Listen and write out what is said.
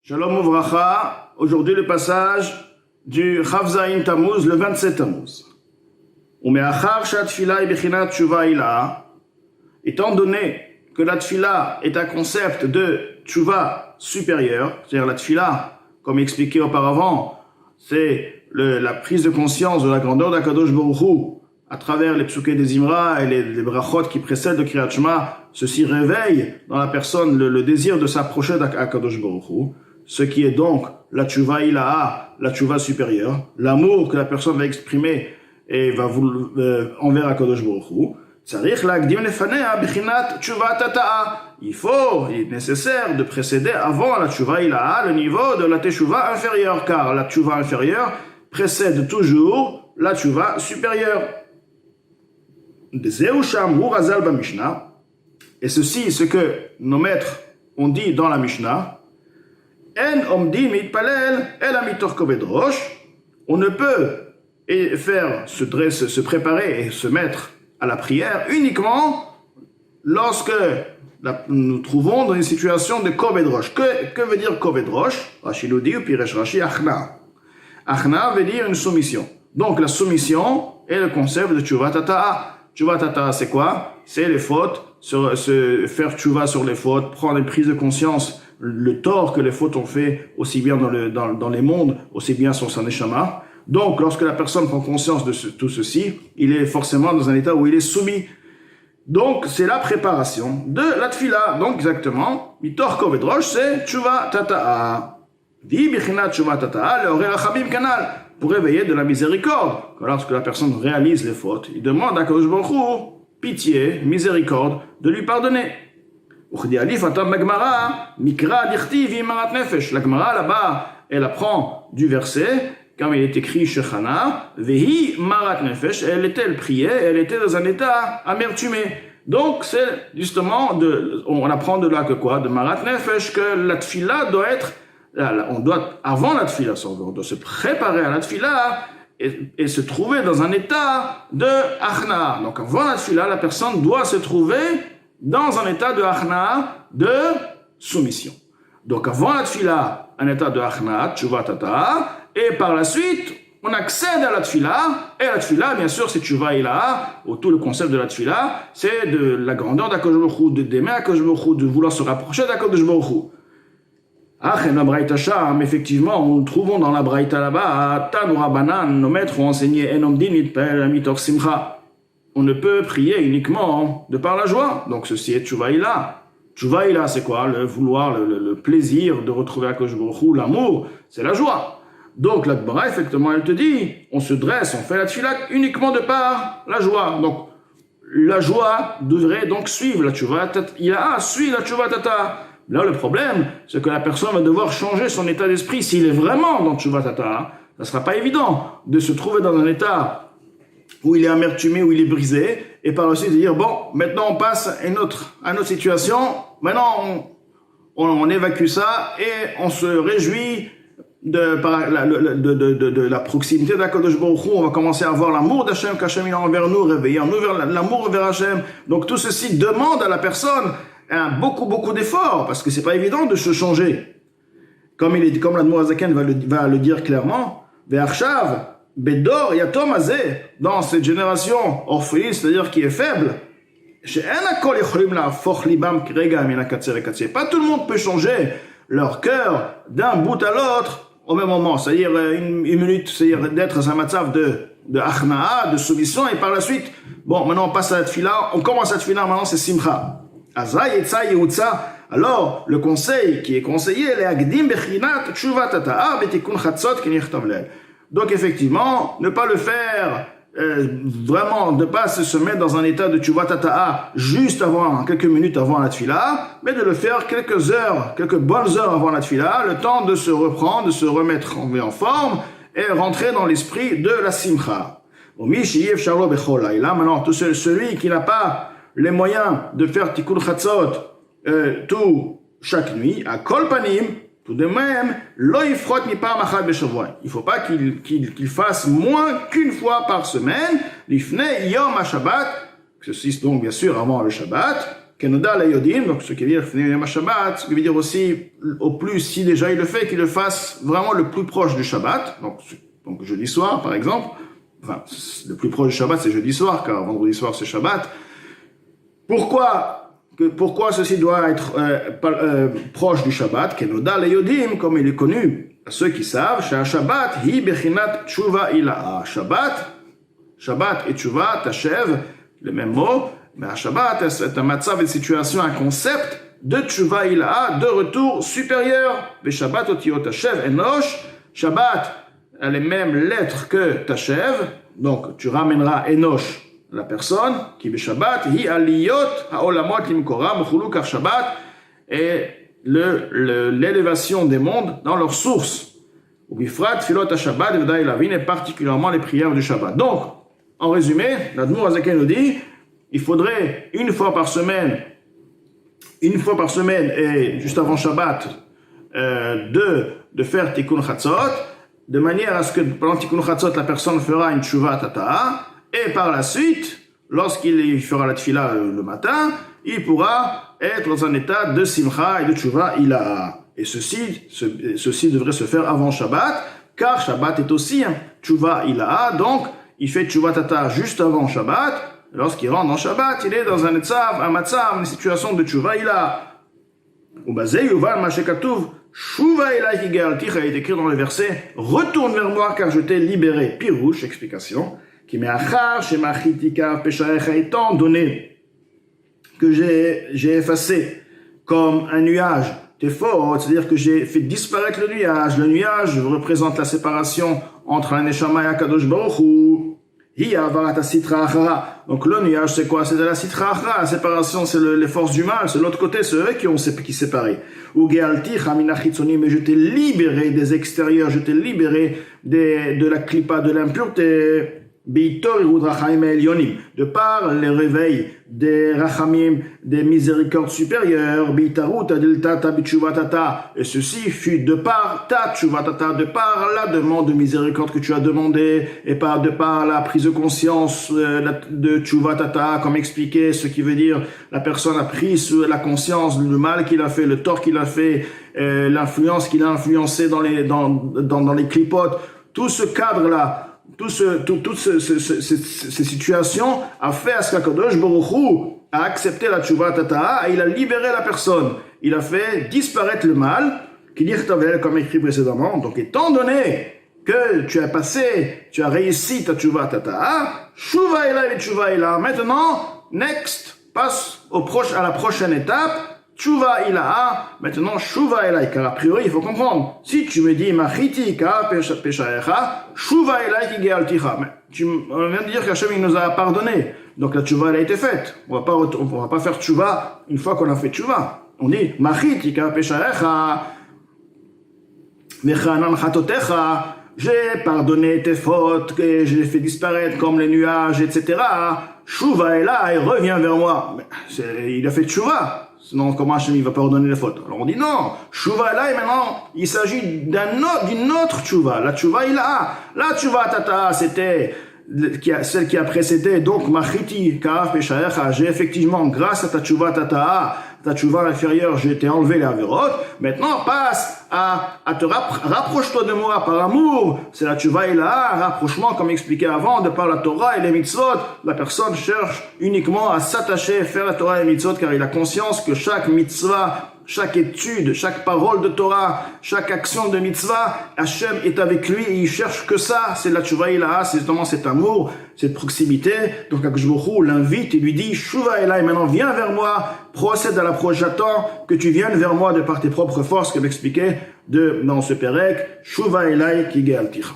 Shalom Uvracha, aujourd'hui le passage du Chav Zayin Tammuz, le 27 Tammuz. Umeachar shatfila et bechinat tshuva ila, étant donné que la tfila est un concept de tshuva supérieur, c'est-à-dire la tfila, comme expliqué auparavant, c'est la prise de conscience de la grandeur d'Akadosh Baruch Hu à travers les psukei des Imra et les brachot qui précèdent le Kriyat Shema. Ceci réveille dans la personne le désir de s'approcher d'Akadosh Baruch Hu, ce qui est donc la tshuva ilaha, la tshuva supérieure, l'amour que la personne va exprimer et va envers Akadosh Baruch Hu. Tzarich la'akdim lefanea bechinat tshuva tata'a. Il est nécessaire de précéder avant la tshuva ilaha le niveau de la teshuva inférieure, car la tshuva inférieure précède toujours la tshuva supérieure. Zeu shamru razal b'mishnah. Et ceci, ce que nos maîtres ont dit dans la Mishnah, En omdim mitpalel ela mitoch koved rosh. On ne peut se préparer et se mettre à la prière uniquement lorsque nous trouvons dans une situation de koved rosh. Que veut dire koved rosh? Rashi nous dit, ou piresh Rashi, achna. Achna veut dire une soumission. Donc la soumission est le concept de tshuva tata'a. Tshuva tata'a, c'est quoi? C'est les fautes, se faire tshuva sur les fautes, prendre une prise de conscience, le tort que les fautes ont fait, aussi bien dans les mondes, aussi bien sur sa neshama. Donc, lorsque la personne prend conscience de tout ceci, il est forcément dans un état où il est soumis. Donc, c'est la préparation de la tfila. Donc, exactement, mitor koved rosh, c'est tshuva tata'a. Di bichinat tshuva tata'a, le orel achabim kanal, pour réveiller de la miséricorde. Lorsque la personne réalise les fautes, il demande à Kadosh Baruch Hu, pitié, miséricorde, de lui pardonner. La Gemara là-bas, elle apprend du verset, comme il est écrit chez Chana, Vehi marat nefesh, elle priait, elle était dans un état amertumé. Donc c'est justement, on apprend de là que quoi? De marat nefesh, que la tfila doit être, avant la tfila, on doit se préparer à la tfila et se trouver dans un état de achna. Donc avant la tfila, la personne doit se trouver dans un état de achna, de soumission. Donc avant la tfila, un état de achna, tshuva tata'a, et par la suite, on accède à la tfila, et la tfila, bien sûr, c'est tshuva ilaha, ou tout le concept de la tfila, c'est de la grandeur d'Akadosh Baruch Hu, d'aimer Akadosh Baruch Hu, de vouloir se rapprocher d'Akadosh Baruch Hu. La Braïta Sham, effectivement, nous trouvons dans la Braïta là-bas, Tanu Rabbanan, nos maîtres ont enseigné, En omdim mitpalel mitor simcha. On ne peut prier uniquement de par la joie. Donc ceci est tshuva ilaha. Tshuva ilaha, c'est quoi? Le vouloir, le plaisir de retrouver Akadosh Baruch Hu, l'amour, c'est la joie. Donc la Gemara, effectivement, elle te dit, on se dresse, on fait la tfila uniquement de par la joie. Donc la joie devrait donc suivre la tshuva ilaha, suit la tshuva tata'a. Là, le problème, c'est que la personne va devoir changer son état d'esprit. S'il est vraiment dans tshuva tata'a, ça ne sera pas évident de se trouver dans un état où il est amertumé, où il est brisé, et par la suite de dire, bon, maintenant on passe à une autre situation, maintenant on évacue ça, et on se réjouit de la proximité d'Akadosh Baruch Hu. On va commencer à avoir l'amour d'Hachem qu'Hachem il a envers nous, réveiller en nous l'amour envers Hachem. Donc tout ceci demande à la personne beaucoup d'efforts, parce que c'est pas évident de se changer. Comme l'Admour Hazaken va le dire clairement, Ve'achshav, Bedor Yatom Azeh, dans cette génération orpheline, c'est-à-dire qui est faible, pas tout le monde peut changer leur cœur d'un bout à l'autre au même moment, c'est-à-dire une minute, c'est-à-dire d'être dans un matzav de achna'a, de soumission, et par la suite, bon, maintenant on passe à la tfila, on commence à la tfila, maintenant c'est simcha. Alors, le conseil qui est conseillé, les agdim bechinat tshuva tata'a betikun chatzot k'nichtav lel. Donc effectivement, ne pas le faire vraiment, ne pas se mettre dans un état de tshuva tata'a juste avant, quelques minutes avant la tfila, mais de le faire quelques bonnes heures avant la tfila, le temps de se reprendre, de se remettre en forme et rentrer dans l'esprit de la simcha. Maintenant, tout celui qui n'a pas les moyens de faire tikkun chatzot chaque nuit, à kol panim, tout de même, lo yifrot mi par machad beshavua. Il ne faut pas qu'il fasse moins qu'une fois par semaine, lifnei yom ha-shabbat, ceci donc bien sûr avant le Shabbat, Kenoda Layodim, donc ce qui veut dire Yom Shabbat, ce qui veut dire aussi, au plus, si déjà il le fait, qu'il le fasse vraiment le plus proche du Shabbat, donc jeudi soir par exemple, enfin, le plus proche du Shabbat c'est jeudi soir, car vendredi soir c'est Shabbat. Pourquoi ceci doit être proche du Shabbat? Kenoda Layodim, comme il est connu à ceux qui savent, Shabbat hi bechinat tshuva ilaha. Shabbat et tshuva t'achèvent les mêmes mots, mais à Shabbat c'est un matzav, une situation, un concept de tshuva ilaha, de retour supérieur. Ve Shabbat otiyot t'achève enosh. Shabbat a les mêmes lettres que t'achève, donc tu ramèneras enosh, la personne qui be Shabbat hi aliyot haolamot limkora mechulu, car Shabbat est l'élévation des mondes dans leur source. Ou bifrat filot ha-Shabbat v'day lavin, et particulièrement les prières du Shabbat. Donc, en résumé, l'Admour Hazaken nous dit, il faudrait une fois par semaine et juste avant Shabbat, de faire Tikkun Chatzot, de manière à ce que pendant Tikkun Chatzot, la personne fera une Tshuva Tata'a, et par la suite, lorsqu'il fera la Tfila le matin, il pourra être dans un état de Simcha et de Tshuva Ilaha. Et ceci devrait se faire avant Shabbat, car Shabbat est aussi un Tshuva Ilaha, donc il fait Tshuva Tata juste avant Shabbat. Lorsqu'il rentre dans Shabbat, il est dans un matzav, une situation de Tshuva Ilaha. Ubazei yuval ma shekatuv Tshuva Ilaha higealticha, est écrit dans le verset, retourne vers moi car je t'ai libéré. Pirouche, explication, qui met achar shemachitika peshaecha, étant donné que j'ai effacé comme un nuage tes fautes, c'est-à-dire que j'ai fait disparaître le nuage. Le nuage représente la séparation entre la Neshama et Akadosh Baruch Hu. Donc le nuage c'est quoi? C'est de la sitra achra. La séparation c'est les forces du mal, c'est l'autre côté, c'est eux qui séparé. Mais je t'ai libéré des extérieurs, je t'ai libéré de la klipa, de l'impureté. De par les réveils des rachamim, des miséricordes supérieures, et ceci fut de par ta tshuvatata, de par la demande de miséricorde que tu as demandé, et de par la prise de conscience de tshuvatata, comme expliqué, ce qui veut dire la personne a pris la conscience du mal qu'il a fait, le tort qu'il a fait, l'influence qu'il a influencé dans les clipotes, tout ce cadre-là. Toutes ces situations a fait à ce qu'Akadosh Baruch Hu a accepté la Tshuva Tata'a et il a libéré la personne. Il a fait disparaître le mal, qui dit comme écrit précédemment. Donc, étant donné que tu as réussi ta Tshuva Tata'a, Tshuva Elai, Tshuva Elai. Maintenant, next, passe à la prochaine étape. Tshuva ilaha, maintenant Tshuva elai, car a priori il faut comprendre. Si tu me dis machiti ka peshaecha, Tshuva elai ki gealticha, on vient de dire qu'Hachem il nous a pardonné, donc la Tshuva elle a été faite. On va pas faire Tshuva une fois qu'on a fait Tshuva. On dit machiti ka peshaecha, mechanan chatotecha, j'ai pardonné tes fautes, que j'ai fait disparaître comme les nuages, etc. Tshuva elai, reviens vers moi. Il a fait Tshuva. Sinon, comment Hachem il va pardonner les fautes? Alors on dit non, Tshuva là, et maintenant, il s'agit d'une autre Tshuva. La Tshuva ilaha. La Tshuva tata, c'était celle qui a précédé. Donc, machiti ka'af peshaecha, j'ai effectivement, grâce à ta Tshuva tata, ta Tshuva inférieure, j'ai été enlevé les averot. Maintenant, passe rapproche-toi de moi par amour. C'est la Tshuva ilaha, rapprochement, comme expliqué avant, de par la Torah et les mitzvot. La personne cherche uniquement à s'attacher, faire la Torah et les mitzvot, car il a conscience que chaque mitzvah, chaque étude, chaque parole de Torah, chaque action de mitzvah, Hachem est avec lui et il cherche que ça. C'est la Tshuva ilaha, c'est justement cet amour, cette proximité. Donc Akadosh Baruch Hu l'invite et lui dit Tshuva ilaha, maintenant viens vers moi, procède à l'approche, j'attends que tu viennes vers moi de par tes propres forces, comme expliqué dans ce Pérec, Tshuva ilaha ki gealticha.